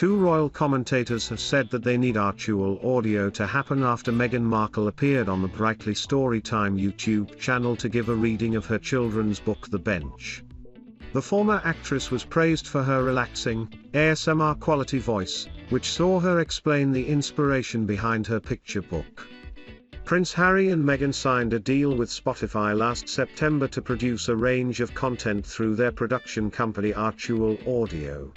Two royal commentators have said that they need Archewell audio to happen after Meghan Markle appeared on the Brightly Storytime YouTube channel to give a reading of her children's book The Bench. The former actress was praised for her relaxing, ASMR quality voice, which saw her explain the inspiration behind her picture book. Prince Harry and Meghan signed a deal with Spotify last September to produce a range of content through their production company Archewell Audio.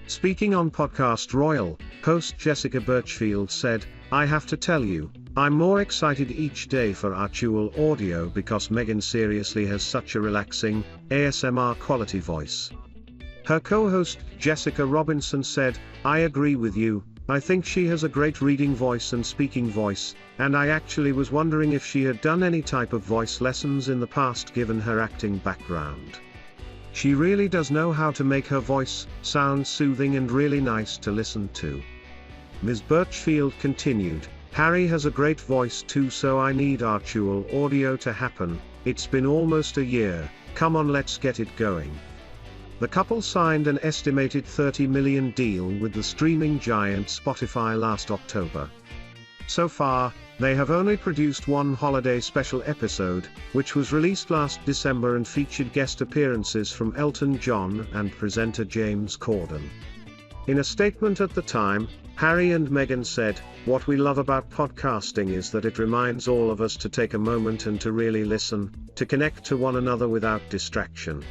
Speaking on Podcast Royal, host Jessica Burchfield said, "I have to tell you, I'm more excited each day for Archewell Audio because Meghan seriously has such a relaxing, ASMR quality voice." Her co-host Jessica Robinson said, "I agree with you, I think she has a great reading voice and speaking voice, and I actually was wondering if she had done any type of voice lessons in the past given her acting background. She really does know how to make her voice sound soothing and really nice to listen to." Ms. Burchfield continued, "Harry has a great voice too, so I need Archewell Audio to happen. It's been almost a year, come on, let's get it going." The couple signed an estimated $30 million deal with the streaming giant Spotify last October. So far, they have only produced one holiday special episode, which was released last December and featured guest appearances from Elton John and presenter James Corden. In a statement at the time, Harry and Meghan said, "What we love about podcasting is that it reminds all of us to take a moment and to really listen, to connect to one another without distraction.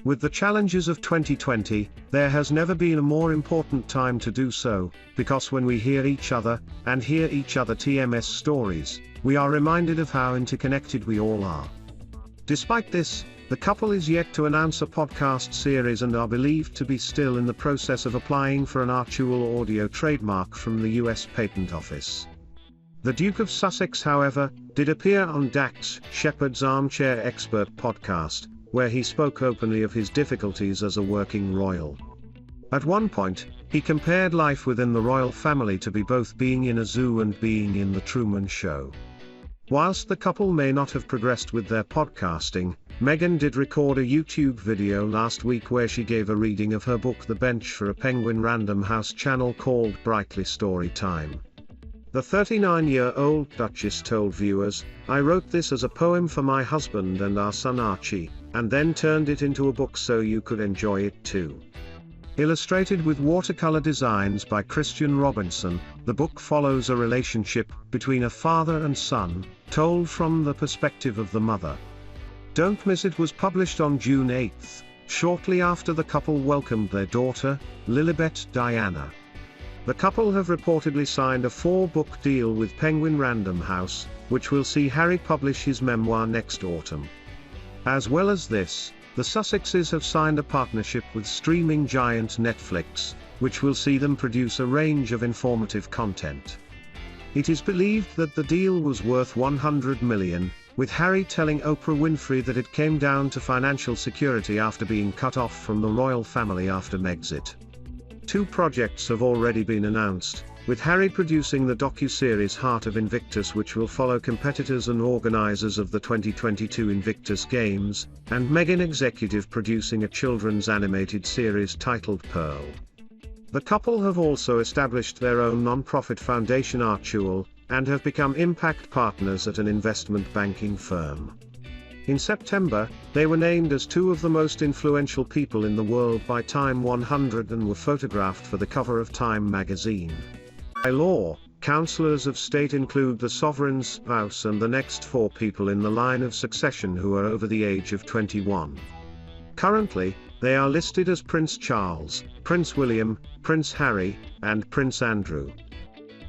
With the challenges of 2020, there has never been a more important time to do so, because when we hear each other, and hear each other TMS stories, we are reminded of how interconnected we all are." Despite this, the couple is yet to announce a podcast series and are believed to be still in the process of applying for an Archewell audio trademark from the US Patent Office. The Duke of Sussex, however, did appear on Shephard's Armchair Expert podcast, where he spoke openly of his difficulties as a working royal. At one point, he compared life within the royal family to be both being in a zoo and being in the Truman Show. Whilst the couple may not have progressed with their podcasting, Meghan did record a YouTube video last week where she gave a reading of her book The Bench for a Penguin Random House channel called Brightly Storytime. The 39-year-old Duchess told viewers, "I wrote this as a poem for my husband and our son Archie, and then turned it into a book so you could enjoy it too." Illustrated with watercolor designs by Christian Robinson, the book follows a relationship between a father and son, told from the perspective of the mother. Don't miss it was published on June 8, shortly after the couple welcomed their daughter, Lilibet Diana. The couple have reportedly signed a 4-book deal with Penguin Random House, which will see Harry publish his memoir next autumn. As well as this, the Sussexes have signed a partnership with streaming giant Netflix, which will see them produce a range of informative content. It is believed that the deal was worth $100 million, with Harry telling Oprah Winfrey that it came down to financial security after being cut off from the royal family after Megxit. 2 projects have already been announced, with Harry producing the docu-series Heart of Invictus, which will follow competitors and organisers of the 2022 Invictus Games, and Meghan executive producing a children's animated series titled Pearl. The couple have also established their own non-profit foundation Archewell, and have become impact partners at an investment banking firm. In September, they were named as 2 of the most influential people in the world by Time 100 and were photographed for the cover of Time magazine. By law, councillors of state include the sovereign's spouse and the next 4 people in the line of succession who are over the age of 21. Currently, they are listed as Prince Charles, Prince William, Prince Harry, and Prince Andrew.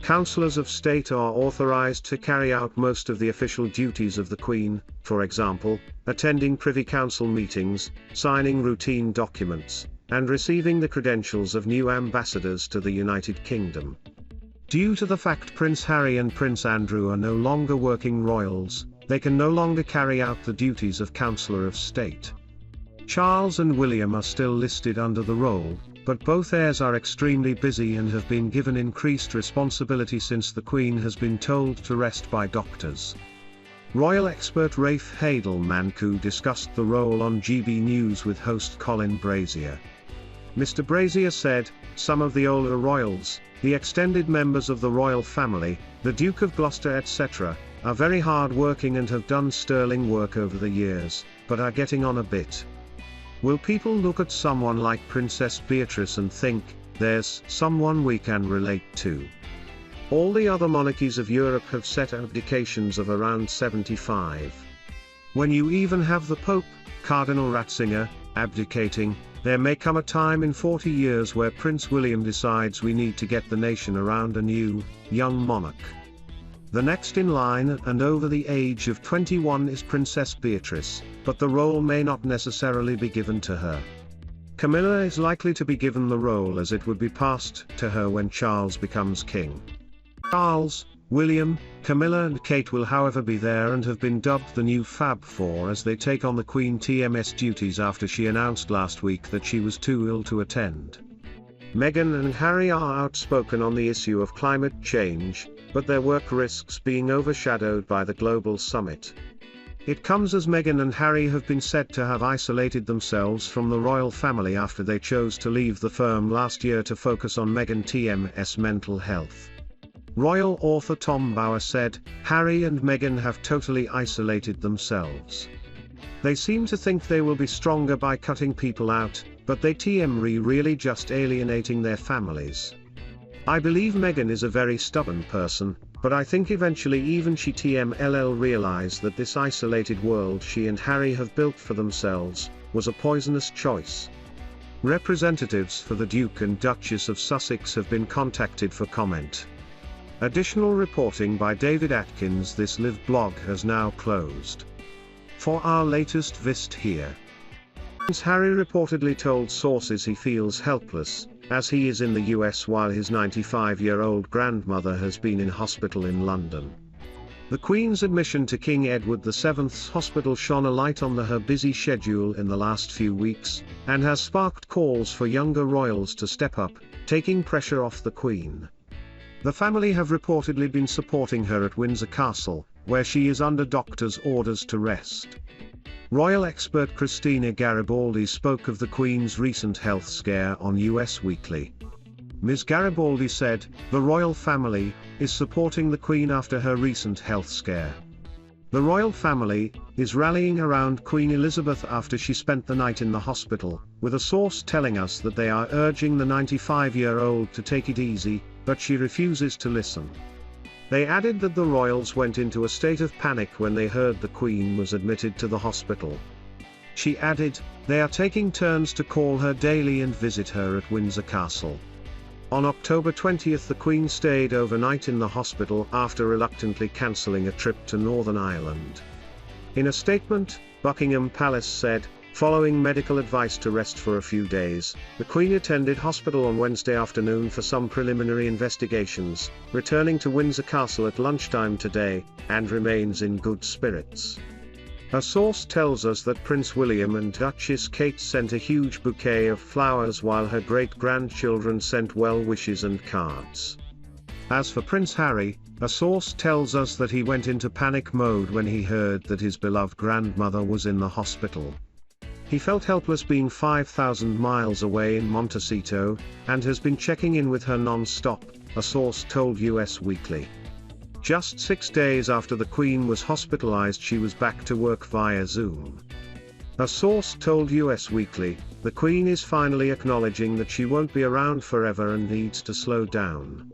Councillors of state are authorised to carry out most of the official duties of the Queen, for example, attending Privy Council meetings, signing routine documents, and receiving the credentials of new ambassadors to the United Kingdom. Due to the fact Prince Harry and Prince Andrew are no longer working royals, they can no longer carry out the duties of Councillor of State. Charles and William are still listed under the role, but both heirs are extremely busy and have been given increased responsibility since the Queen has been told to rest by doctors. Royal expert Rafe Hadel-Mancu discussed the role on GB News with host Colin Brazier. Mr. Brazier said, some of the older royals, the extended members of the royal family, the Duke of Gloucester etc., are very hard working and have done sterling work over the years, but are getting on a bit. Will people look at someone like Princess Beatrice and think, there's someone we can relate to? All the other monarchies of Europe have set abdications of around 75. When you even have the Pope, Cardinal Ratzinger, abdicating, there may come a time in 40 years where Prince William decides we need to get the nation around a new, young monarch. The next in line and over the age of 21 is Princess Beatrice, but the role may not necessarily be given to her. Camilla is likely to be given the role as it would be passed to her when Charles becomes king. Charles, William, Camilla and Kate will however be there and have been dubbed the new Fab Four as they take on the Queen TMS duties after she announced last week that she was too ill to attend. Meghan and Harry are outspoken on the issue of climate change, but their work risks being overshadowed by the global summit. It comes as Meghan and Harry have been said to have isolated themselves from the royal family after they chose to leave the firm last year to focus on Meghan TMS mental health. Royal author Tom Bower said, Harry and Meghan have totally isolated themselves. They seem to think they will be stronger by cutting people out, but they really just alienating their families. I believe Meghan is a very stubborn person, but I think eventually even she realize that this isolated world she and Harry have built for themselves, was a poisonous choice. Representatives for the Duke and Duchess of Sussex have been contacted for comment. Additional reporting by David Atkins. This live blog has now closed. For our latest visit here. Prince Harry reportedly told sources he feels helpless, as he is in the US while his 95-year-old grandmother has been in hospital in London. The Queen's admission to King Edward VII's hospital shone a light on her busy schedule in the last few weeks, and has sparked calls for younger royals to step up, taking pressure off the Queen. The family have reportedly been supporting her at Windsor Castle, where she is under doctor's orders to rest. Royal expert Christina Garibaldi spoke of the Queen's recent health scare on US Weekly. Ms. Garibaldi said, the royal family is supporting the Queen after her recent health scare. The royal family is rallying around Queen Elizabeth after she spent the night in the hospital, with a source telling us that they are urging the 95-year-old to take it easy, but she refuses to listen. They added that the royals went into a state of panic when they heard the Queen was admitted to the hospital. She added, they are taking turns to call her daily and visit her at Windsor Castle. On October 20 the Queen stayed overnight in the hospital after reluctantly cancelling a trip to Northern Ireland. In a statement, Buckingham Palace said, following medical advice to rest for a few days, the Queen attended hospital on Wednesday afternoon for some preliminary investigations, returning to Windsor Castle at lunchtime today, and remains in good spirits. A source tells us that Prince William and Duchess Kate sent a huge bouquet of flowers while her great-grandchildren sent well wishes and cards. As for Prince Harry, a source tells us that he went into panic mode when he heard that his beloved grandmother was in the hospital. He felt helpless being 5,000 miles away in Montecito, and has been checking in with her non-stop, a source told US Weekly. Just 6 days after the Queen was hospitalized she was back to work via Zoom. A source told US Weekly, the Queen is finally acknowledging that she won't be around forever and needs to slow down.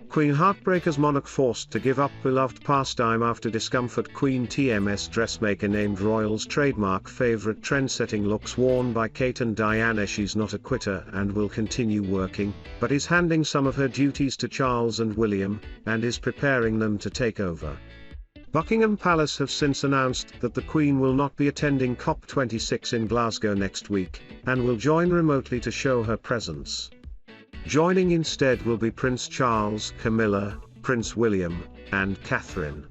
Queen heartbreakers monarch forced to give up beloved pastime after discomfort. Queen TMS dressmaker named royals trademark favorite trend-setting looks worn by Kate and Diana. She's not a quitter and will continue working, but is handing some of her duties to Charles and William, and is preparing them to take over. Buckingham Palace have since announced that the Queen will not be attending COP26 in Glasgow next week, and will join remotely to show her presence. Joining instead will be Prince Charles, Camilla, Prince William, and Catherine.